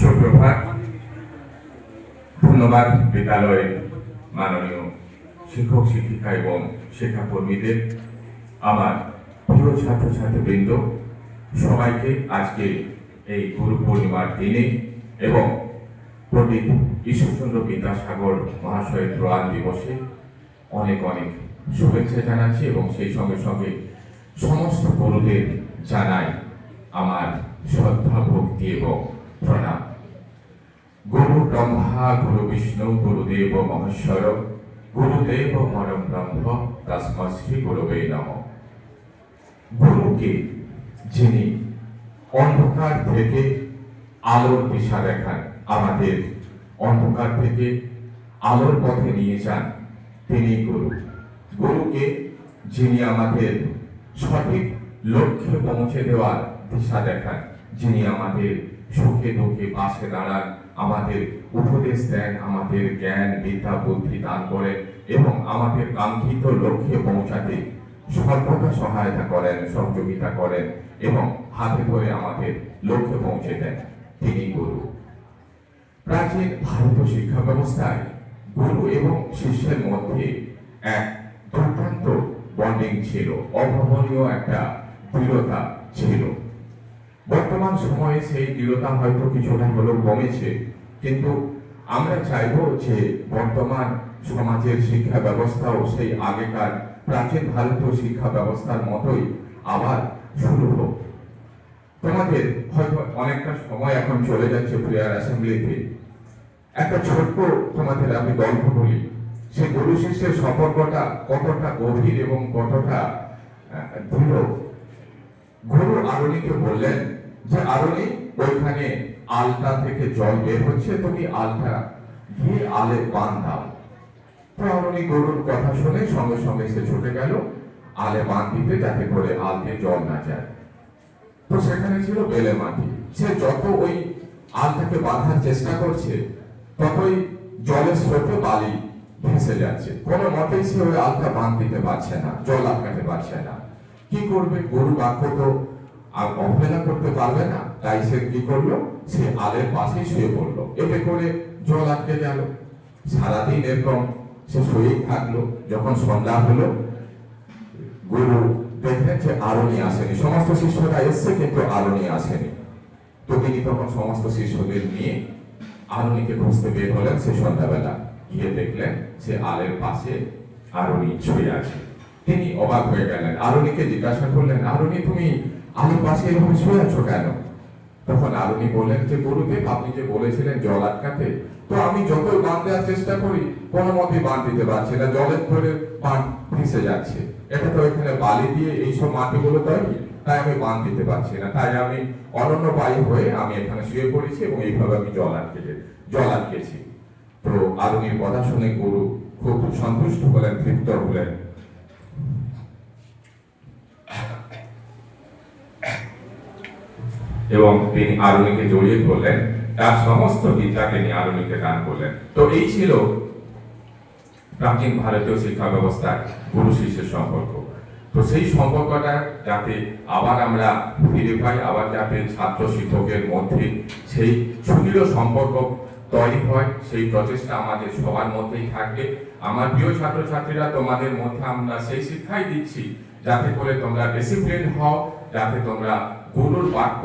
সুপ্রভাত। ধন্যবাদ বিদ্যালয়ের মাননীয় শিক্ষক শিক্ষিকা এবং শিক্ষাকর্মীদের, আমার প্রিয় ছাত্রছাত্রীবৃন্দ, সবাইকে আজকে এই গুরু পূর্ণিমার দিনে এবং পণ্ডিত ঈশ্বরচন্দ্র বিদ্যাসাগর মহাশয়ের প্রয়াণ দিবসে অনেক অনেক শুভেচ্ছা জানাচ্ছি এবং সেই সঙ্গে সঙ্গে সমস্ত গুরুদের জানাই আমার শ্রদ্ধা ভক্তি এবং প্রণাম। গুরু ব্রহ্মা গুরু বিষ্ণু গুরুদেব মহেশ্বর গুরুদেব পরম ব্রহ্ম তস্মৈ শ্রী গুরবে নমঃ। গুরুকে যিনি অন্ধকার থেকে আলোর দিশা দেখান, আমাদের অন্ধকার থেকে আলোর পথে নিয়ে যান, তিনি গুরু। গুরুকে যিনি আমাদের সঠিক লক্ষ্যে পৌঁছে দেওয়ার দিশা দেখান, যিনি আমাদের সুখে দুঃখে পাশে দাঁড়ান, আমাদের উপদেশ দেন, আমাদের জ্ঞান বিদ্যা বুদ্ধি দান করেন এবং আমাদের কাঙ্ক্ষিত লক্ষ্যে পৌঁছাতে সর্বদা সহায়তা করেন, সহযোগিতা করেন এবং হাতে ধরে আমাদের লক্ষ্যে পৌঁছে দেন, তিনি গুরু। প্রাচীন ভারতীয় শিক্ষা ব্যবস্থায় গুরু এবং শিষ্যের মধ্যে এক দুর্দান্ত বন্ডিং ছিল, অভাবনীয় একটা দৃঢ়তা ছিল। বর্তমান সময়ে সেই দৃঢ়তা হয়তো কিছুটা হলেও কমেছে, কিন্তু আমরা চাইব যে বর্তমান সমাজের শিক্ষা ব্যবস্থাও সেই আগেকার প্রাচীন ভারতীয় শিক্ষা ব্যবস্থার মতোই আবার শুরু হোক। তোমাদের হয়তো অনেকটা সময় এখন চলে যাচ্ছে প্রেয়ার অ্যাসেম্বলিতে, একটা ছোট্ট তোমাদের আমি গল্প বলি। সেই গুরু শিষ্যের সম্পর্কটা কতটা গভীর এবং কতটা দৃঢ়। গুরু আরণীকে বললেন যে আরণী, ওইখানে আলতা থেকে জল বের হচ্ছে, তুমি আলতা গিয়ে আলে বান দাও। তো আরণী গরুর কথা শুনে সঙ্গে সঙ্গে সে ছুটে গেল আলে বান দিতে, যাতে করে আলতে জল না যায়। তো সেখানে ছিল বেলে মাটি। সে যত ওই আলটাকে বাঁধার চেষ্টা করছে, ততই জলের স্রোতে বালি ভেসে যাচ্ছে। কোনো মতেই সে ওই আলটা বাঁধ দিতে পারছে না, জল আটকাতে পারছে না। কি করবে? গরু বাক্য তো আর অবহেলা করতে পারবে না, তাই সে কি করলো? সে আলের পাশেই শুয়ে পড়লো। এতে করে জল আটকে গেল। সারাদিন এরকম সে শুয়েই থাকলো। যখন সন্ধ্যা হলো, গুরু দেখলেন যে আরণী আসেনি। সমস্ত শিষ্যরা এসছে, কিন্তু আরণী আসেনি। তো তিনি তখন সমস্ত শিষ্যদের নিয়ে আরণীকে খুঁজতে বের হলেন। সে সন্ধ্যাবেলা গিয়ে দেখলেন সে আলের পাশে আরণী শুয়ে আছে। তিনি অবাক হয়ে গেলেন, আরণীকে জিজ্ঞাসা করলেন, আরণী, তুমি আলের পাশে এভাবে শুয়ে আছো কেন? তখন আরণী বললেন যে গুরুদেব, আপনি যে বলেছিলেন জল আটকাতে, তো আমি যতই বাঁধ দেওয়ার চেষ্টা করি কোনো মতেই বাঁধ দিতে পারছি না, জলের ধরে বাঁধ ভেসে যাচ্ছে। এটা তো এখানে বালি দিয়ে এইসব মাটিগুলো তৈরি, তাই আমি বাঁধ দিতে পারছি না। তাই আমি অনন্য বায়ু হয়ে আমি এখানে শুয়ে পড়েছি এবং এইভাবে আমি জল আটকেছি। তো আরণীর কথা শুনে গুরু খুব সন্তুষ্ট হলেন, তৃপ্ত হলেন এবং তিনি আরণীকে জড়িয়ে ধরলেন, তার সমস্ত বিদ্যা তিনি আরণীকে দান করলেন। তো এই ছিল প্রাচীন ভারতীয় শিক্ষা ব্যবস্থার গুরু শিষ্যের সম্পর্ক। তো সেই সম্পর্কটা যাতে আবার আমরা ফিরে পাই, আবার যাতে ছাত্র শিক্ষকের মধ্যে সেই সুদৃঢ় সম্পর্ক তৈরি হয়, সেই প্রচেষ্টা আমাদের সবার মধ্যেই থাকবে। আমার প্রিয় ছাত্রছাত্রীরা, তোমাদের মধ্যে আমরা সেই শিক্ষাই দিচ্ছি যাতে করে তোমরা ডিসিপ্লিন হও, যাতে তোমরা গুরুর বাক্য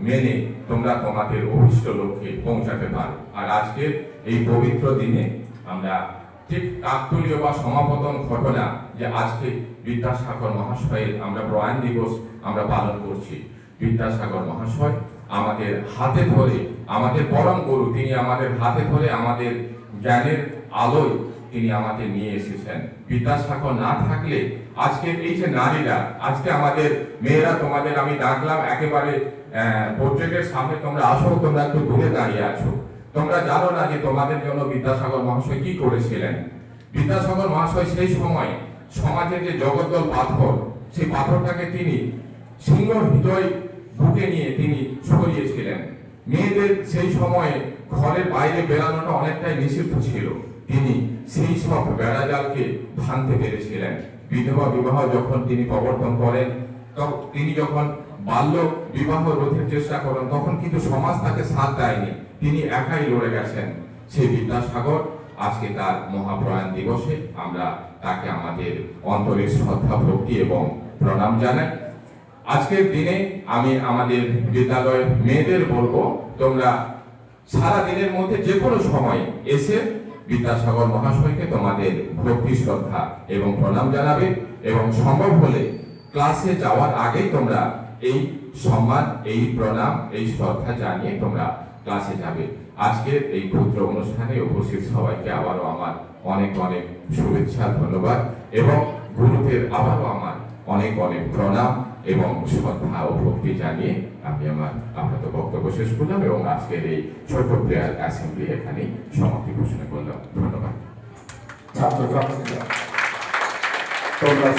মেনে তোমরা তোমাদের অভিষ্ট লক্ষ্যে পৌঁছাতে পারো। আর আজকের এই পবিত্র দিনে আমরা ঠিক কাকতালীয় বা সমাপতন ঘটনা, যে আজকে বিদ্যাসাগর মহাশয়ের আমরা প্রয়াণ দিবস আমরা পালন করছি। বিদ্যাসাগর মহাশয় আমাদের হাতে ধরে, আমাদের পরম গুরু, তিনি আমাদের হাতে ধরে আমাদের জ্ঞানের আলোয় তিনি আমাদের নিয়ে এসেছেন। বিদ্যাসাগর না থাকলে আজকে এই যে নারীরা, আজকে আমাদের মেয়েরা, তোমাদের আমি ডাকলাম একেবারে পোর্ট্রেটের সামনে, তোমরা আসো, তোমরা একটু দূরে দাঁড়িয়ে আছো। তোমরা জানো না যে তোমাদের জন্য বিদ্যাসাগর মহাশয় কি করেছিলেন। বিদ্যাসাগর মহাশয় সেই সময় সমাজের যে জগদ্দল পাথর, সেই পাথরটাকে তিনি সিংহ হৃদয় বুকে নিয়ে তিনি ছড়িয়েছিলেন। মেয়েদের সেই সময়ে ঘরের বাইরে বেরানোটা অনেকটাই নিষিদ্ধ ছিল। তিনি সেই সব বেড়াজালকে ভাঙতে পেরেছিলেন। বিধবা বিবাহ যখন তিনি প্রবর্তন করেন, তখন তিনি যখন বাল্য বিবাহ রোধের চেষ্টা করেন, তখন কিন্তু সমাজ তাকে সাথ দেয়নি, তিনি একাই লড়ে গেছেন। সেই বিদ্যাসাগর আজকে তার মহাপ্রয়াণ দিবসে আমরা তাকে আমাদের অন্তরের শ্রদ্ধা ভক্তি এবং প্রণাম জানাই। আজকের দিনে আমি আমাদের বিদ্যালয়ের মেয়েদের বলবো, তোমরা সারা দিনের মধ্যে যে কোনো সময় এসে বিদ্যাসাগর মহাশয়কে তোমাদের ভক্তি শ্রদ্ধা এবং প্রণাম জানাবে, এবং সম্ভব হলে ক্লাসে যাওয়ার আগেই তোমরা এই সম্মান, এই প্রণাম, এই শ্রদ্ধা জানিয়ে তোমরা ক্লাসে যাবে। আজকের এই ক্ষুদ্র অনুষ্ঠানে উপস্থিত সবাইকে আবারও আমার অনেক অনেক শুভেচ্ছা, ধন্যবাদ, এবং গুরুদের আবারও আমার অনেক অনেক প্রণাম এবং শ্রদ্ধা ও ভক্তি জানিয়ে আমি আমার আপাতত বক্তব্য শেষ করলাম এবং আজকের এই ছোট প্রেয়ার অ্যাসেম্বলি এখানেই সমাপ্তি ঘোষণা করলাম। ধন্যবাদ। ছাত্রছাত্রীরা তোমরা